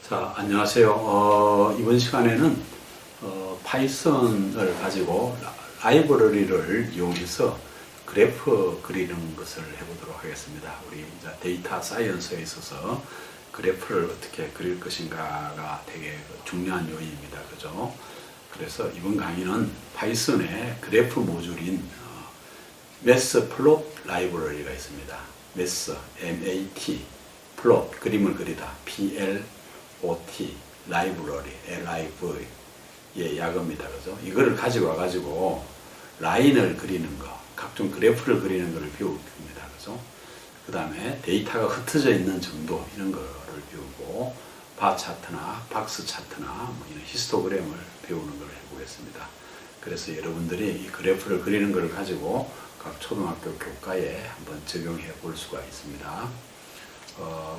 자, 안녕하세요. 이번 시간에는 파이썬을 가지고 라이브러리를 이용해서 그래프 그리는 것을 해보도록 하겠습니다. 우리 이제 데이터 사이언스에 있어서 그래프를 어떻게 그릴 것인가가 되게 중요한 요인입니다. 그죠? 그래서 이번 강의는 파이썬의 그래프 모듈인 매스플롯 라이브러리가 있습니다. 매스, M-A-T, 플롯, 그림을 그리다, P-L-O-T, 라이브러리, L-I-V, 예, 약어입니다. 그죠? 이거를 가지고 와가지고 라인을 그리는 거, 각종 그래프를 그리는 것을 배웁니다. 그죠? 그 다음에 데이터가 흩어져 있는 정도, 이런 거를 배우고, 바 차트나 박스 차트나 뭐 이런 히스토그램을 배우는 걸 해보겠습니다. 그래서 여러분들이 이 그래프를 그리는 것을 가지고 각 초등학교 교과에 한번 적용해 볼 수가 있습니다.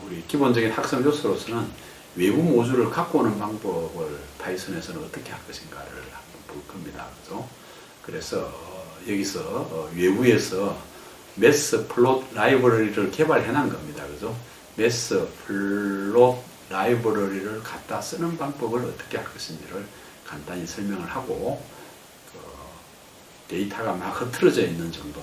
우리 기본적인 학습 요소로서는 외부 모듈을 갖고 오는 방법을 파이썬에서는 어떻게 할 것인가를 한번 볼 겁니다. 그죠? 그래서 여기서 외부에서 매스플롯 라이브러리를 개발해 놓은 겁니다. 그죠? 매스플롯 라이브러리를 갖다 쓰는 방법을 어떻게 할 것인지를 간단히 설명을 하고, 데이터가 막 흐트러져 있는 정도,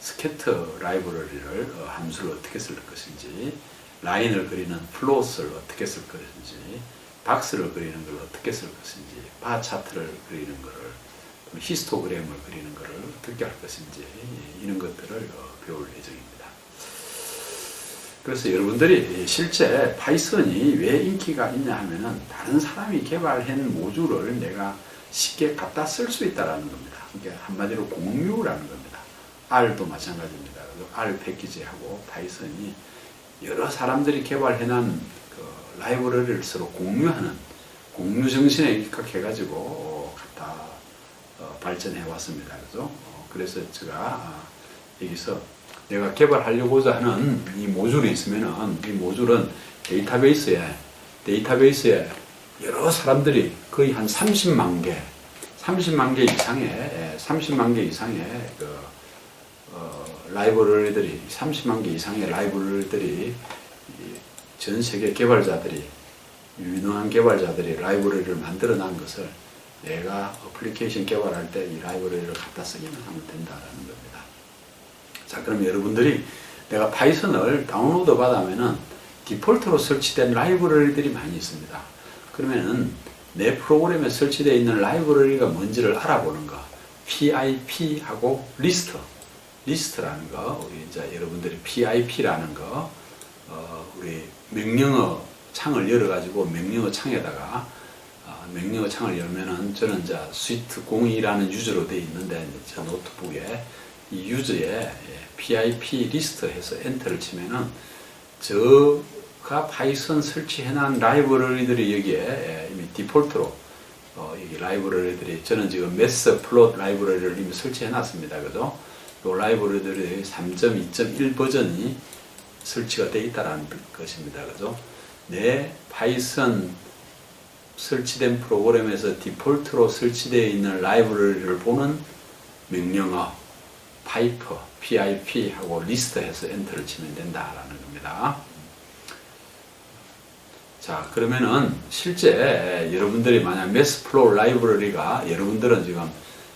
스캐터 라이브러리를 함수를 어떻게 쓸 것인지, 라인을 그리는 플롯을 어떻게 쓸 것인지, 박스를 그리는 걸 어떻게 쓸 것인지, 바 차트를 그리는 것을, 히스토그램을 그리는 것을 어떻게 할 것인지, 이런 것들을 배울 예정입니다. 그래서 여러분들이 실제 파이썬이 왜 인기가 있냐 하면은 다른 사람이 개발한 모듈을 내가 쉽게 갖다 쓸 수 있다는 겁니다. 이게 한마디로 공유라는 겁니다. R도 마찬가지입니다. R 패키지하고 파이썬이 여러 사람들이 개발해놓은 그 라이브러리를 서로 공유하는 공유 정신에 입각해가지고 갖다 발전해 왔습니다. 그죠? 그래서 제가 여기서 내가 개발하려고자 하는 이 모듈이 있으면은 이 모듈은 데이터베이스에 여러 사람들이 거의 한 30만 개 이상의 라이브러리들이 30만 개 이상의 라이브러리들이 전 세계 개발자들이 유능한 개발자들이 라이브러리를 만들어 놓은 것을 내가 어플리케이션 개발할 때 이 라이브러리를 갖다 쓰기만 하면 된다라는 겁니다. 자, 그럼 여러분들이 내가 파이썬을 다운로드 받으면은 디폴트로 설치된 라이브러리들이 많이 있습니다. 그러면은 내 프로그램에 설치되어 있는 라이브러리가 뭔지를 알아보는 거, PIP하고 리스트라는 거, 우리 이제 여러분들이 PIP라는 거, 우리 명령어 창을 열어가지고 명령어 창에다가 명령어 창을 열면은 저는 이제 스위트 02라는 유저로 되어 있는데 저 노트북에 이 유저에 PIP 리스트 해서 엔터를 치면은 제가 파이썬 설치해놓은 라이브러리들이 여기에 이미 디폴트로 여기 라이브러리들이 저는 지금 매스플롯 라이브러리를 이미 설치해놨습니다. 그죠? 이 라이브러리들이 3.2.1 버전이 설치가 되어 있다는 것입니다. 그죠? 내 파이썬 설치된 프로그램에서 디폴트로 설치되어 있는 라이브러리를 보는 명령어 파이프, PIP하고 리스트 해서 엔터를 치면 된다라는 겁니다. 자, 그러면은 실제 여러분들이 만약 매스플롯 라이브러리가 여러분들은 지금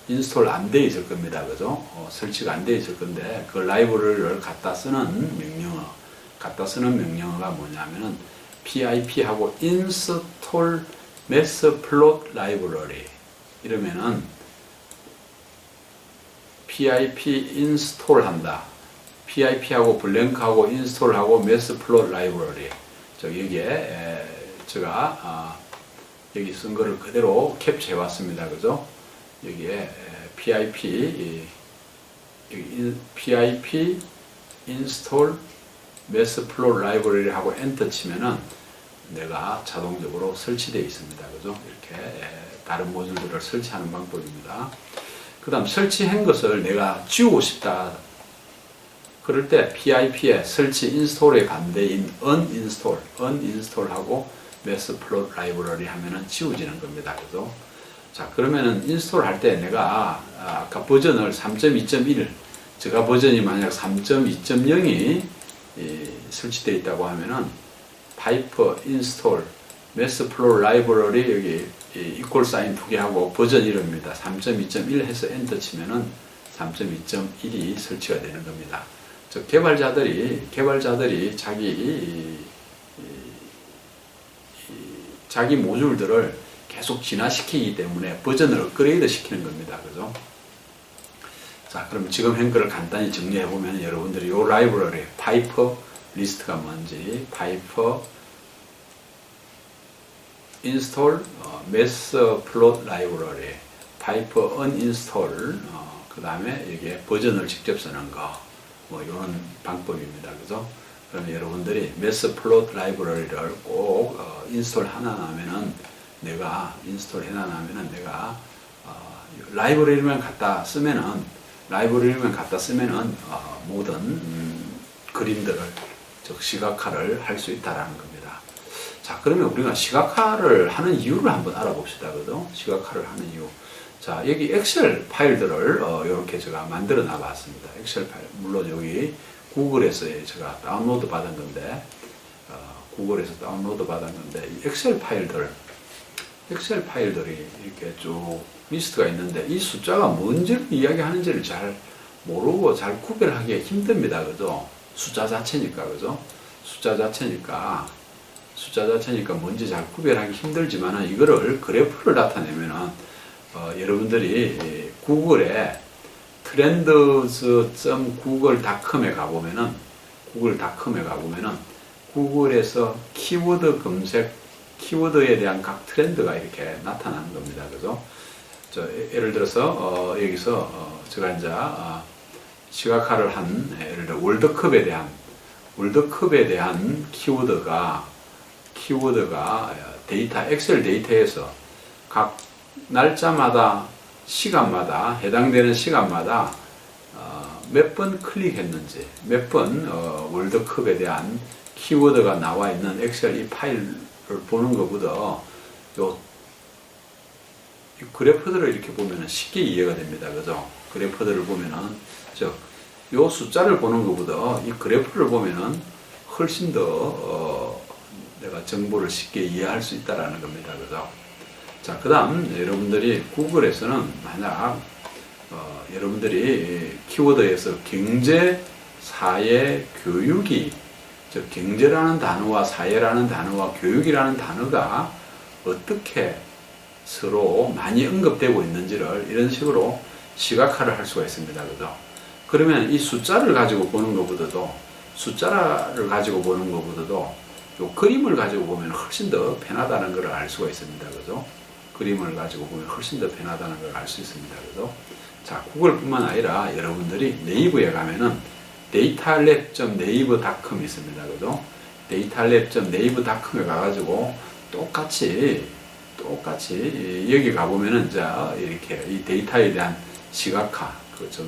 인스톨 안 돼 있을 겁니다. 그죠? 설치가 안 돼 있을 건데 그 라이브러리를 갖다 쓰는 명령어가 뭐냐면은 PIP하고 install 매스플롯 라이브러리 이러면은 PIP 인스톨 한다. PIP하고 블랭크하고 인스톨하고 매스플롯 라이브러리. 여기에 제가 여기 쓴 거를 그대로 캡처해 왔습니다. 그죠? 여기에 PIP 인스톨 매스플롯 라이브러리 하고 엔터 치면은 내가 자동적으로 설치되어 있습니다. 그죠? 이렇게 다른 모듈들을 설치하는 방법입니다. 그 다음 설치한 것을 내가 지우고 싶다. 그럴 때 PIP의 설치 인스톨의 반대인 uninstall하고 매스플롯 라이브러리 하면은 지워지는 겁니다. 그죠? 자, 그러면은 인스톨 할 때 내가 아까 버전을 3.2.1 제가 버전이 만약 3.2.0이 설치되어 있다고 하면은 파이프 인스톨 매스 플로우 라이브러리 여기 이퀄 사인 두 개 하고 버전 이름입니다. 3.2.1 해서 엔터 치면은 3.2.1이 설치가 되는 겁니다. 즉 개발자들이 자기 모듈들을 계속 진화시키기 때문에 버전을 업그레이드 시키는 겁니다. 그죠? 자, 그럼 지금 한 거를 간단히 정리해 보면 여러분들이 이 라이브러리 파이프 리스트가 뭔지, 파이프 인스톨 매스 플롯 라이브러리, 파이프 언인스톨, 그 다음에 이게 버전을 직접 쓰는 거, 뭐 이런 방법입니다. 그죠? 그러면 여러분들이 매스 플롯 라이브러리를 꼭 인스톨 해놔면은 내가 라이브러리만 갖다 쓰면은 모든 그림들을 즉 시각화를 할 수 있다라는 겁니다. 자, 그러면 우리가 시각화를 하는 이유를 한번 알아봅시다. 그죠? 시각화를 하는 이유. 자, 여기 엑셀 파일들을 이렇게 제가 만들어 놔봤습니다. 엑셀 파일. 물론 여기 구글에서 제가 다운로드 받은 건데, 이 엑셀 파일들이 이렇게 쭉 리스트가 있는데, 이 숫자가 뭔지를 이야기하는지를 잘 모르고 잘 구별하기가 힘듭니다. 그죠? 숫자 자체니까, 그죠? 숫자 자체니까 뭔지 잘 구별하기 힘들지만은 이거를 그래프를 나타내면은 여러분들이 구글에 trends.google.com에 가보면은 구글에서 키워드 검색, 키워드에 대한 각 트렌드가 이렇게 나타나는 겁니다. 그죠? 예를 들어서 여기서 제가 이제 시각화를 한 예를 들어 월드컵에 대한 키워드가 데이터 엑셀 데이터에서 각 날짜마다 해당되는 시간마다 몇 번 클릭했는지, 몇 번 월드컵에 대한 키워드가 나와 있는 엑셀 이 파일을 보는 것보다 이 그래프들을 이렇게 보면은 쉽게 이해가 됩니다. 그죠? 그래프들을 보면은, 요 숫자를 보는 것보다 이 그래프를 보면은 훨씬 더 내가 정보를 쉽게 이해할 수 있다라는 겁니다. 그죠? 자, 그 다음 여러분들이 구글에서는 만약 여러분들이 키워드에서 경제, 사회, 교육이, 즉 경제라는 단어와 사회라는 단어와 교육이라는 단어가 어떻게 서로 많이 언급되고 있는지를 이런 식으로 시각화를 할 수가 있습니다. 그죠? 그러면 이 숫자를 가지고 보는 것보다도 요 그림을 가지고 보면 훨씬 더 편하다는 걸 알 수가 있습니다. 그죠? 그림을 가지고 보면 훨씬 더 편하다는 걸 알 수 있습니다. 그죠? 자, 구글뿐만 아니라 여러분들이 네이버에 가면은 dataLab.naver.com 있습니다. 그죠? dataLab.naver.com에 가가지고 똑같이 여기 가보면은 이렇게 이 데이터에 대한 시각화,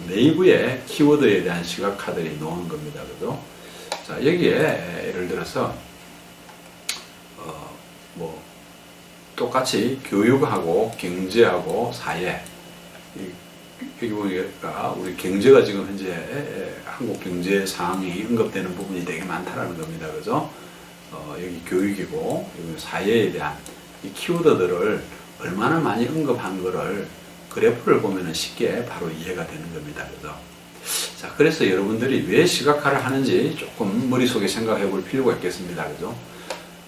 네이버의 키워드에 대한 시각화들이 나오는 겁니다. 그죠? 자, 여기에 예를 들어서 똑같이 교육하고 경제하고 사회, 여기 보니까 우리 경제가 지금 현재 한국 경제 상황이 언급되는 부분이 되게 많다라는 겁니다. 그죠? 여기 교육이고 여기 사회에 대한 이 키워드들을 얼마나 많이 언급한 거를 그래프를 보면은 쉽게 바로 이해가 되는 겁니다. 그죠? 자, 그래서 여러분들이 왜 시각화를 하는지 조금 머릿속에 생각해 볼 필요가 있겠습니다. 그죠?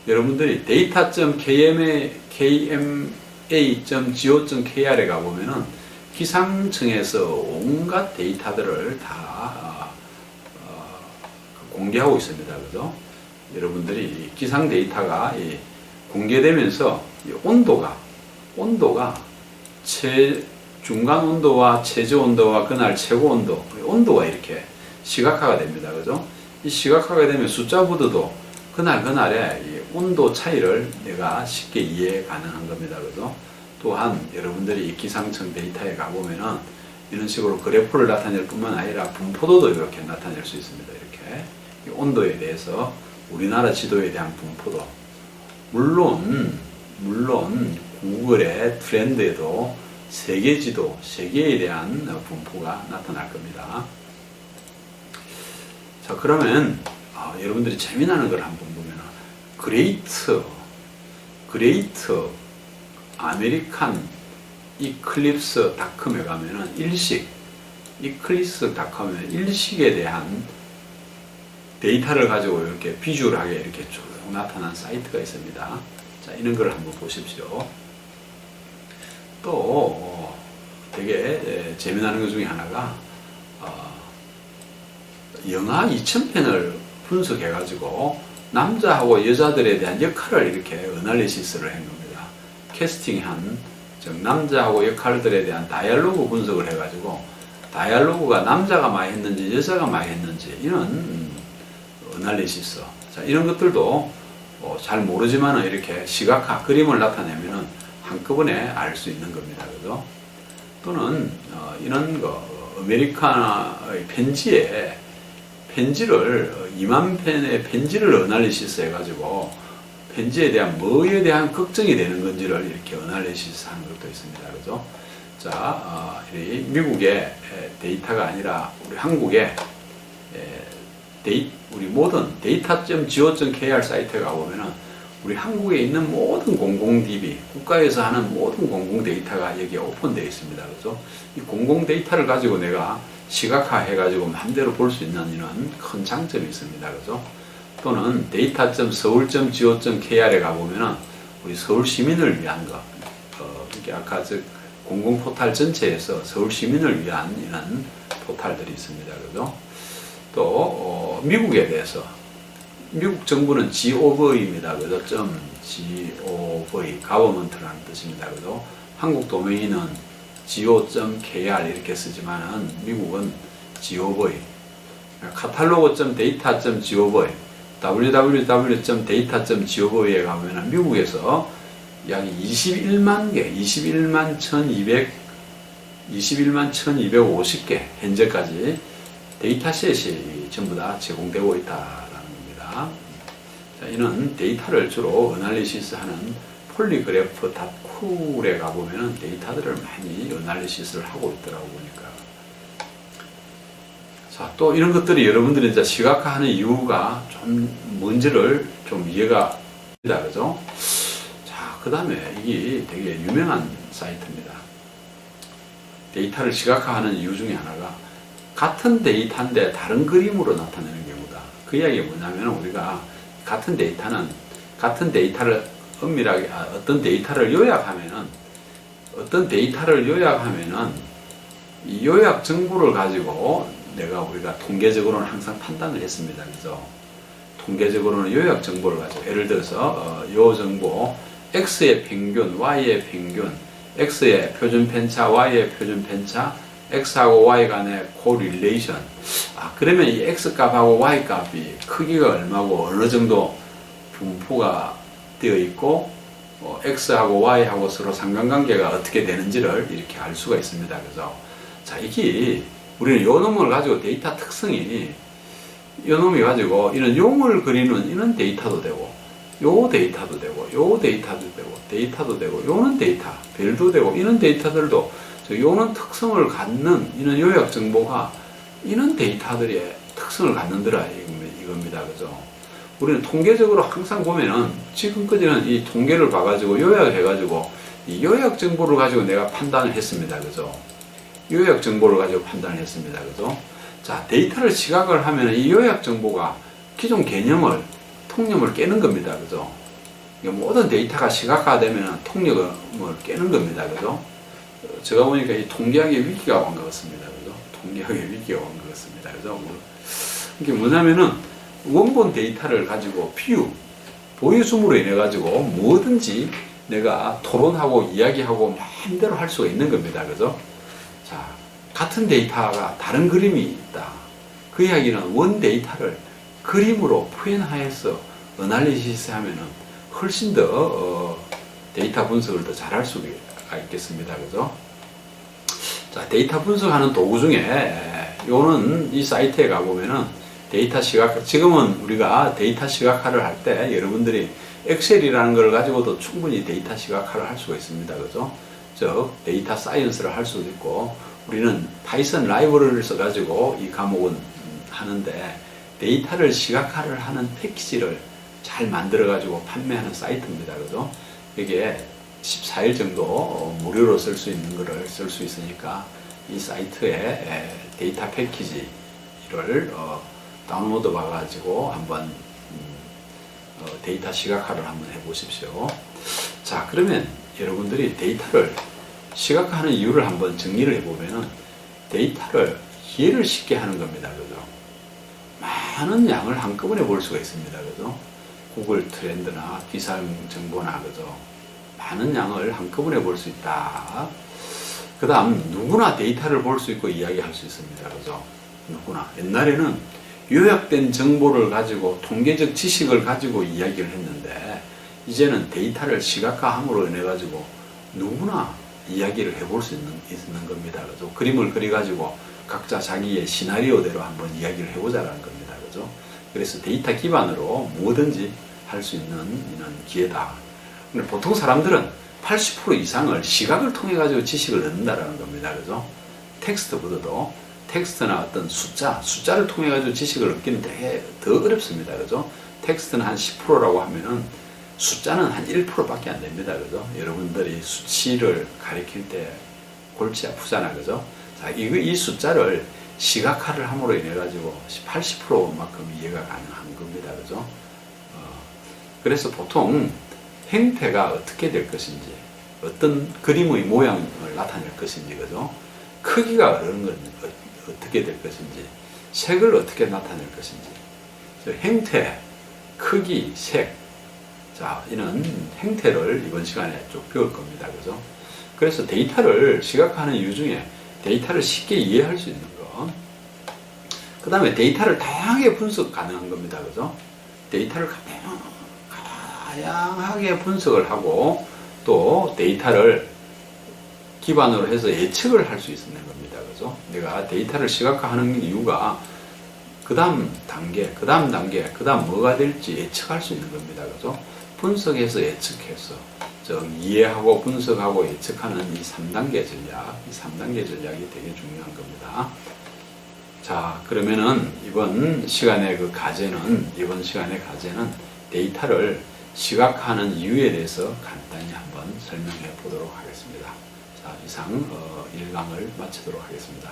여러분들이 data.kma.go.kr에 가보면은 기상청에서 온갖 데이터들을 다 공개하고 있습니다. 그죠? 여러분들이 기상 데이터가 공개되면서 온도가 중간 온도와 최저 온도와 그날 최고 온도가 이렇게 시각화가 됩니다. 그죠? 이 시각화가 되면 숫자보다도 그날의 이 온도 차이를 내가 쉽게 이해 가능한 겁니다. 그죠? 또한 여러분들이 이 기상청 데이터에 가보면은 이런 식으로 그래프를 나타낼 뿐만 아니라 분포도도 이렇게 나타낼 수 있습니다. 이렇게 이 온도에 대해서 우리나라 지도에 대한 분포도, 물론 구글의 트렌드에도 세계 지도, 세계에 대한 분포가 나타날 겁니다. 자, 그러면 여러분들이 재미나는 걸 한번 보면 그레이트 아메리칸 이클립스닷컴에 가면은 이클립스닷컴에 일식에 대한 데이터를 가지고 이렇게 비주얼하게 이렇게 쭉 나타난 사이트가 있습니다. 자, 이런 걸 한번 보십시오. 또 되게 재미나는 것 중에 하나가 영화 2000편을 분석해 가지고 남자하고 여자들에 대한 역할을 이렇게 어널리시스를 한 겁니다. 캐스팅한 즉 남자하고 역할들에 대한 다이얼로그 분석을 해 가지고 다이얼로그가 남자가 많이 했는지 여자가 많이 했는지 이런 어널리시스, 자, 이런 것들도 잘 모르지만 이렇게 시각화 그림을 나타내면은 한꺼번에 알 수 있는 겁니다. 그죠? 또는 이런 거 아메리카의 편지를 2만 편의 편지를 어널리시스 해가지고 편지에 대한 뭐에 대한 걱정이 되는 건지를 이렇게 어널리시스 하는 것도 있습니다. 그죠? 자, 이 미국의 데이터가 아니라 우리 한국의 우리 모든 data.go.kr 사이트에 가보면은 우리 한국에 있는 모든 공공 DB, 국가에서 하는 모든 공공 데이터가 여기에 오픈되어 있습니다. 그죠? 이 공공 데이터를 가지고 내가 시각화 해가지고 마음대로 볼 수 있는 이런 큰 장점이 있습니다. 그죠? 또는 data.seoul.go.kr에 가보면은 우리 서울 시민을 위한 것, 이렇게 아까 공공 포탈 전체에서 서울 시민을 위한 이런 포탈들이 있습니다. 그죠? 또 미국에 대해서 미국 정부는 gov입니다. 그죠? .gov government라는 뜻입니다. 그죠? 한국 도메인은 go.kr 이렇게 쓰지만은 미국은 gov, 카탈로그.data.gov, www.data.gov에 가면은 미국에서 약 21만 개, 21만 1250개 현재까지 데이터셋이 전부 다 제공되고 있다라는 겁니다. 자, 이는 데이터를 주로 어널리시스하는 폴리그래프.cool에 가보면 데이터들을 많이 어널리시스를 하고 있더라고 보니까. 자, 또 이런 것들이 여러분들이 이제 시각화하는 이유가 좀 뭔지를 좀 이해가 됩니다. 그죠? 자, 그 다음에 이게 되게 유명한 사이트입니다. 데이터를 시각화하는 이유 중에 하나가 같은 데이터인데 다른 그림으로 나타내는 경우다. 그 이야기가 뭐냐면 우리가 같은 데이터를 엄밀하게 어떤 데이터를 요약하면은 이 요약 정보를 가지고 우리가 통계적으로는 항상 판단을 했습니다. 그죠? 통계적으로는 요약 정보를 가지고 예를 들어서 요 정보 X의 평균, Y의 평균, X의 표준 편차, Y의 표준 편차, X하고 Y 간의 코릴레이션. 그러면 이 X 값하고 Y 값이 크기가 얼마고 어느 정도 분포가 되어 있고 X하고 Y하고 서로 상관관계가 어떻게 되는지를 이렇게 알 수가 있습니다. 그죠? 자, 이게 우리는 요 놈을 가지고 데이터 특성이 요 놈이 가지고 이런 용을 그리는 이런 데이터도 되고 요 데이터도 되고 요 데이터도 되고 요는 데이터 별도 되고 이런 데이터들도 요는 특성을 갖는 이런 요약 정보가 이런 데이터들의 특성을 갖는더라 이겁니다. 그죠? 우리는 통계적으로 항상 보면은 지금까지는 이 통계를 봐가지고 요약을 해가지고 이 요약 정보를 가지고 내가 판단을 했습니다. 그죠? 요약 정보를 가지고 판단을 했습니다. 그죠? 자, 데이터를 시각을 하면 이 요약 정보가 기존 개념을 통념을 깨는 겁니다. 그죠? 모든 데이터가 시각화되면 통념을 깨는 겁니다. 그죠? 제가 보니까 이 통계학의 위기가 온 것 같습니다. 그죠? 통계학의 위기가 온 것 같습니다. 그죠? 이게 뭐냐면은 원본 데이터를 가지고 보여줌으로 인해 가지고 뭐든지 내가 토론하고 이야기하고 마음대로 할 수가 있는 겁니다. 그죠? 자, 같은 데이터가 다른 그림이 있다. 그 이야기는 원 데이터를 그림으로 표현하여서 어널리시스 하면은 훨씬 더 데이터 분석을 더 잘할 수가 있겠습니다. 그죠? 자, 데이터 분석하는 도구 중에 요는 이 사이트에 가보면은 데이터 시각화, 지금은 우리가 데이터 시각화를 할 때 여러분들이 엑셀이라는 걸 가지고도 충분히 데이터 시각화를 할 수가 있습니다. 그죠? 즉 데이터 사이언스를 할 수도 있고 우리는 파이썬 라이브러리를 써가지고 이 과목은 하는데 데이터를 시각화를 하는 패키지를 잘 만들어가지고 판매하는 사이트입니다. 그죠? 이게 14일 정도 무료로 쓸 수 있는 거를 쓸 수 있으니까 이 사이트에 데이터 패키지를 다운로드 받아가지고 한번 데이터 시각화를 한번 해보십시오. 자, 그러면 여러분들이 데이터를 시각화하는 이유를 한번 정리를 해보면은 데이터를 이해를 쉽게 하는 겁니다. 그죠? 많은 양을 한꺼번에 볼 수가 있습니다. 그죠? 구글 트렌드나 기상 정보나 그죠? 많은 양을 한꺼번에 볼 수 있다. 그 다음 누구나 데이터를 볼 수 있고 이야기할 수 있습니다. 그죠? 누구나. 옛날에는 요약된 정보를 가지고 통계적 지식을 가지고 이야기를 했는데 이제는 데이터를 시각화함으로 인해 가지고 누구나 이야기를 해볼 수 있는 겁니다. 그죠? 그림을 그려 가지고 각자 자기의 시나리오대로 한번 이야기를 해보자라는 겁니다. 그죠? 그래서 데이터 기반으로 뭐든지 할 수 있는 이런 기회다. 근데 보통 사람들은 80% 이상을 시각을 통해 가지고 지식을 얻는다라는 겁니다. 그죠? 텍스트보다도 텍스트나 어떤 숫자를 통해 가지고 지식을 얻기는 되게 더 어렵습니다. 그죠? tek스트는 한 10%라고 하면은 숫자는 한 1%밖에 안 됩니다. 그죠? 여러분들이 수치를 가리킬 때 골치 아프잖아. 그죠? 자, 이 숫자를 시각화를 함으로 인해 가지고 80%만큼 이해가 가능한 겁니다. 그죠? 그래서 보통 행태가 어떻게 될 것인지, 어떤 그림의 모양을 나타낼 것인지, 그죠? 크기가 어떻게 될 것인지, 색을 어떻게 나타낼 것인지, 행태, 크기, 색, 자, 이런 행태를 이번 시간에 쭉 배울 겁니다. 그죠? 그래서 데이터를 시각화하는 이유 중에 데이터를 쉽게 이해할 수 있는 것, 그 다음에 데이터를 다양하게 분석 가능한 겁니다. 그죠? 데이터를 다양하게 분석을 하고 또 데이터를 기반으로 해서 예측을 할 수 있는 겁니다. 그죠? 내가 데이터를 시각화하는 이유가 그 다음 단계, 그 다음 뭐가 될지 예측할 수 있는 겁니다. 그죠? 분석해서 예측해서 이해하고 분석하고 예측하는 이 3단계 전략, 이 3단계 전략이 되게 중요한 겁니다. 자, 그러면은 이번 시간의 과제는 데이터를 시각화하는 이유에 대해서 간단히 한번 설명해 보도록 하겠습니다. 자, 이상 1강을 마치도록 하겠습니다.